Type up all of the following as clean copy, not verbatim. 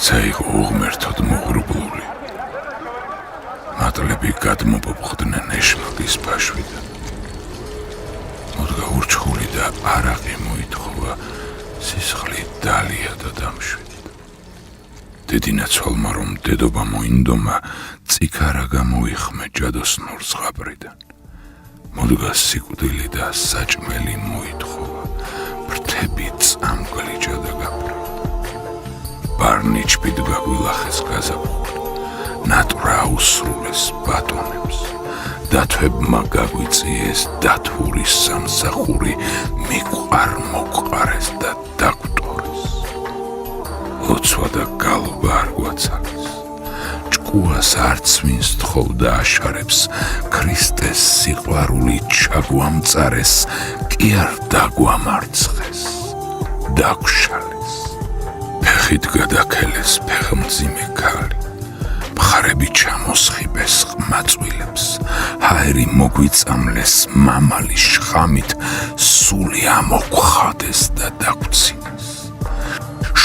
საიღო უღმერთოდ მოღრუბლული. მატლები გადმოპოპხდნენ ეშმაკის ფაშვიდან. მოდგა ურჩხული და არაყი მოითხოვა სისხლით დალია და დამშვიდდა. დედინაცვალმა რომ დედობა მოინდომა, წიქარა გამოიხმე ჯადოსნურ ზღაპრიდან. მოდგა სიკვდილი და საჭმელი მოითხოვა, ფრთები წამგლიჯა და გაფრა. ბარნიჩბით გაგვილახეს გაზაფხული, ნატრა აუსრულეს ბატონებს. დათვებმა გაგვიწიეს დათვურის სამსახური, მიყვარ მოყარეს და დაგვტორეს. ლოცვა და გალობა არ გვაცალეს. ჭკუას არც ვინს თხოვდა აშარებს, ქრისტეს სიყვარული ჩაგვამწარეს, კი არ დაგვამარცხეს, დაგვშალეს. ფეხით გადაქელეს ფეხმძიმე ქალი, მხარები ჩამოსხიბეს ყმაწვილებს, ჰაერი მოგვიწამლეს მამალი შხამით, სული ამოგვხადეს და დაგვცინეს.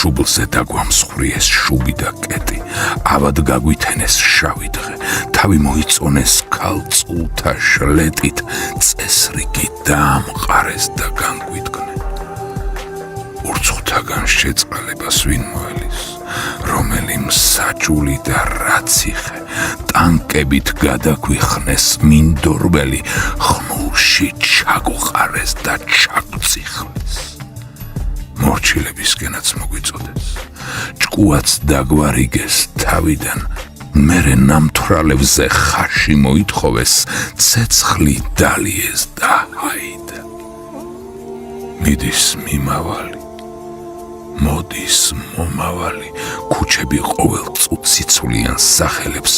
შუბლზე დაგვამსხვრიეს შუბი და კეტი, ავად გაგვითენეს შავი დღე, თავი მოიწონეს ქალწულთა შლეტით, წესრიგი დაამყარეს და განგვიდგნენ. ურცხვთაგან შეწყალებას ვინ მოელის, რომელი მსაჯული და რაციხე, ტანკებით გადაგვიხნეს მინდორბელი, ხმულში ჩაგვყარეს და ჩაგვწიხლეს. მორჩილებისკენაც მოგვიწოდეს, ჭკუაც დაგვარიგეს თავიდან, მერე ნამთვრალებზე ხარში მოითხოვეს, ცეცხლი დალიეს და ჰაიდა. მიდის მიმავალი, მოდის მომავალი, ქუჩები ყოველ წუთს იცვლიან სახელებს,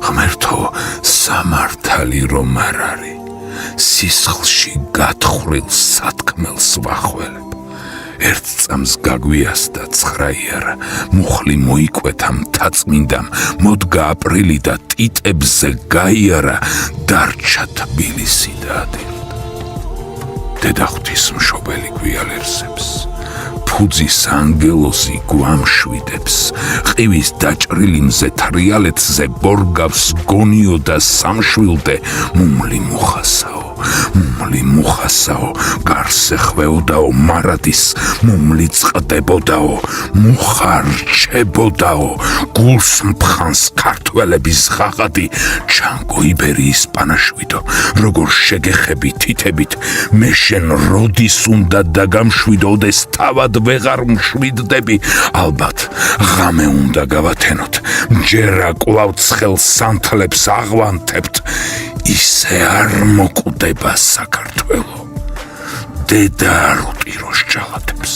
ღმერთო სამართალი რომ არ არის, სისხლში გათხრილ სათქმელს ვახველებ. ერთ წამს გაგვიასდა ცხრაიარა, მუხლი მოიკვეთა მთაწმინდამ, მოდგა აპრილი და ტიტებზე გაიარა, დარჩა თბილისი და ადირდა. დედა ღვთისმშობელი გვიალერსებს, ფუძის ანგელოზი გვამშვიდებს, ყივის დაჭრილი მზეთრიალეთზე ბორგავს გონიო და სამშვილდე, მუმლი მუხასაო, გარს ეხვეოდაო მარადის, მუმლი წყდებოდაო, მუხა რჩებოდაო, გულს მფხანს ქართველების ღაღადი, ჩანგო იბერიის პანაშვიდო, როგორ შეგეხები თითებით, მე შენ როდის უნდა დაგამშვიდოდეს, თავად ვეღარ მშვიდდები, ალბათ ღამე უნდა გავათენოთ, ჯერა კვლავ ცხელ სანთლებს აღვანთებთ, ისე არ მოკვდება საქართველო, დედა არ უტიროს ჯალათებს.